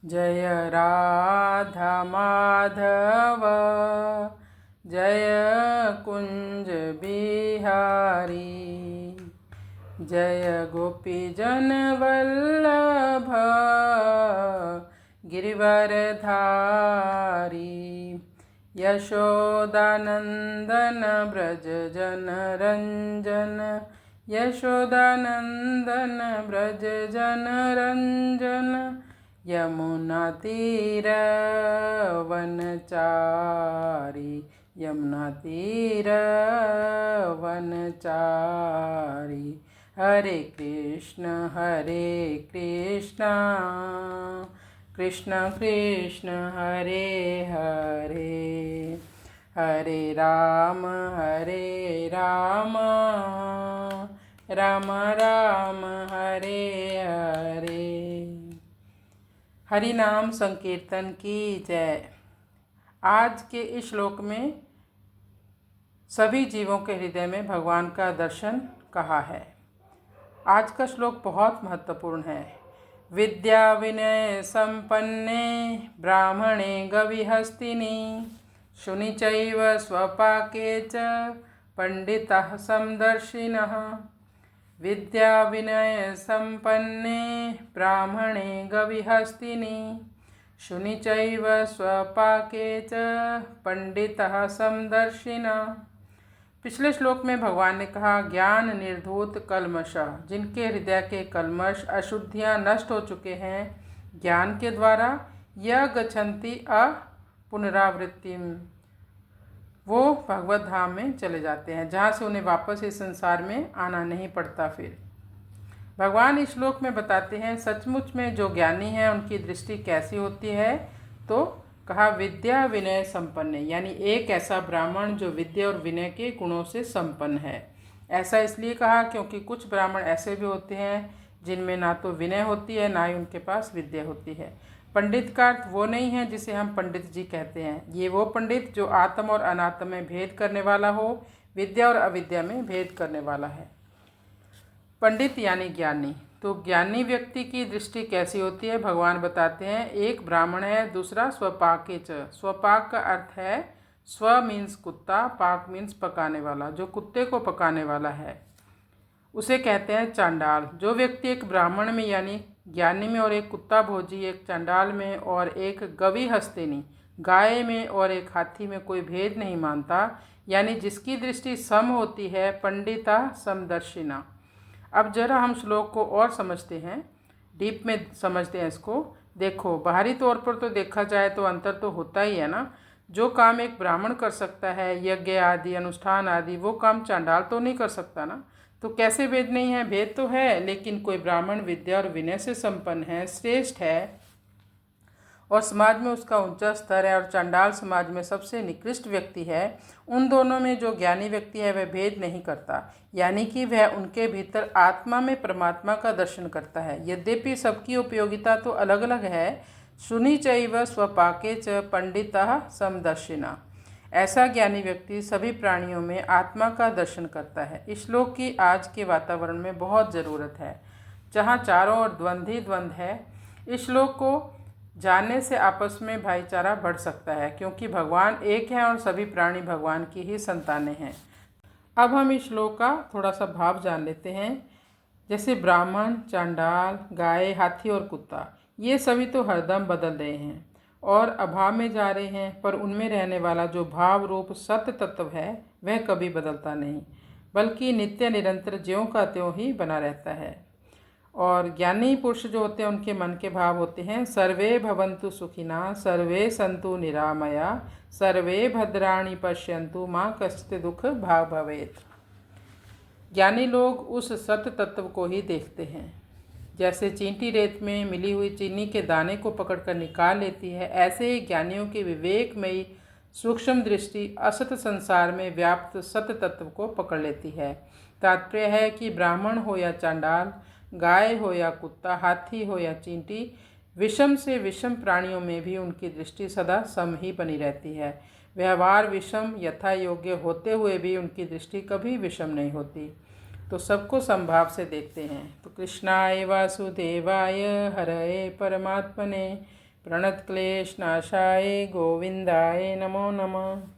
जय राधा माधव जय कुंज बिहारी, जय गोपीजन वल्लभ गिरिवरधारी। यशोदानंदन ब्रज जन रंजन, यशोदानंदन ब्रज जन रंजन। यमुना तीर वनचारी, यमुना तीर वनचारी। हरे कृष्ण कृष्ण कृष्ण हरे हरे, हरे राम राम राम हरे हरे। हरि नाम संकीर्तन की जय। आज के इस श्लोक में सभी जीवों के हृदय में भगवान का दर्शन कहा है। आज का श्लोक बहुत महत्वपूर्ण है। विद्या विनय संपन्ने ब्राह्मणे गविहस्तिनि, शुनि चैव स्वपाके च पंडितः समदर्शिनः। विद्या विनय संपन्ने ब्राह्मणे गविहस्तिनि, शुनि चैव स्वपाके च पंडितः समदर्शिनः। पिछले श्लोक में भगवान ने कहा, ज्ञान निर्धूत कल्मषः, जिनके हृदय के कल्मष अशुद्धियाँ नष्ट हो चुके हैं, ज्ञान के द्वारा यह गच्छन्ति अपुनरावृत्तिम्, वो भगवत धाम में चले जाते हैं, जहाँ से उन्हें वापस इस संसार में आना नहीं पड़ता। फिर भगवान इस श्लोक में बताते हैं सचमुच में जो ज्ञानी हैं उनकी दृष्टि कैसी होती है। तो कहा विद्या विनय संपन्न, यानी एक ऐसा ब्राह्मण जो विद्या और विनय के गुणों से संपन्न है। ऐसा इसलिए कहा क्योंकि कुछ ब्राह्मण ऐसे भी होते हैं जिनमें ना तो विनय होती है ना ही उनके पास विद्या होती है। पंडित का अर्थ वो नहीं है जिसे हम पंडित जी कहते हैं। ये वो पंडित जो आत्म और अनात्म में भेद करने वाला हो, विद्या और अविद्या में भेद करने वाला है। पंडित यानी ज्ञानी। तो ज्ञानी व्यक्ति की दृष्टि कैसी होती है भगवान बताते हैं। एक ब्राह्मण है, दूसरा स्वपाके च। स्वपाक का अर्थ है, स्व मीन्स कुत्ता, पाक मीन्स पकाने वाला, जो कुत्ते को पकाने वाला है उसे कहते हैं चांडाल। जो व्यक्ति एक ब्राह्मण में यानी ज्ञानी में और एक कुत्ता भोजी, एक चांडाल में और एक गवी हस्तिनी गाय में और एक हाथी में कोई भेद नहीं मानता, यानी जिसकी दृष्टि सम होती है, पंडिता समदर्शिना। अब जरा हम श्लोक को और समझते हैं, डीप में समझते हैं इसको। देखो, बाहरी तौर पर तो देखा जाए तो अंतर तो होता ही है ना। जो काम एक ब्राह्मण कर सकता है, यज्ञ आदि अनुष्ठान आदि, वो काम चांडाल तो नहीं कर सकता ना। तो कैसे भेद नहीं है? भेद तो है, लेकिन कोई ब्राह्मण विद्या और विनय से संपन्न है, श्रेष्ठ है और समाज में उसका ऊंचा स्तर है, और चांडाल समाज में सबसे निकृष्ट व्यक्ति है। उन दोनों में जो ज्ञानी व्यक्ति है वह भेद नहीं करता, यानी कि वह उनके भीतर आत्मा में परमात्मा का दर्शन करता है। यद्यपि सबकी उपयोगिता तो अलग अलग है। शुनि चैव स्वपाके च पंडितः समदर्शिना। ऐसा ज्ञानी व्यक्ति सभी प्राणियों में आत्मा का दर्शन करता है। इस श्लोक की आज के वातावरण में बहुत ज़रूरत है, जहाँ चारों ओर द्वंद्व ही द्वंद्व है। इस श्लोक को जानने से आपस में भाईचारा बढ़ सकता है, क्योंकि भगवान एक है और सभी प्राणी भगवान की ही संतानें हैं। अब हम इस श्लोक का थोड़ा सा भाव जान लेते हैं। जैसे ब्राह्मण, चांडाल, गाय, हाथी और कुत्ता, ये सभी तो हरदम बदल रहे हैं और अभाव में जा रहे हैं, पर उनमें रहने वाला जो भाव रूप सत्य तत्व है वह कभी बदलता नहीं, बल्कि नित्य निरंतर ज्यों का त्यों ही बना रहता है। और ज्ञानी पुरुष जो होते हैं उनके मन के भाव होते हैं, सर्वे भवन्तु सुखिना, सर्वे सन्तु निरामया, सर्वे भद्राणि पश्यन्तु, माँ कश्चित् दुख भाग भवेत्। ज्ञानी लोग उस सत्य तत्व को ही देखते हैं। जैसे चींटी रेत में मिली हुई चीनी के दाने को पकड़कर निकाल लेती है, ऐसे ही ज्ञानियों की विवेकमयी सूक्ष्म दृष्टि असत संसार में व्याप्त सत्य तत्व को पकड़ लेती है। तात्पर्य है कि ब्राह्मण हो या चांडाल, गाय हो या कुत्ता, हाथी हो या चींटी, विषम से विषम प्राणियों में भी उनकी दृष्टि सदा सम ही बनी रहती है। व्यवहार विषम यथा योग्य होते हुए भी उनकी दृष्टि कभी विषम नहीं होती। तो सबको समभाव से देखते हैं। तो कृष्णाय वासुदेवाय हरये परमात्मने प्रणतक्लेशनाशाय गोविंदाय नमो नमः।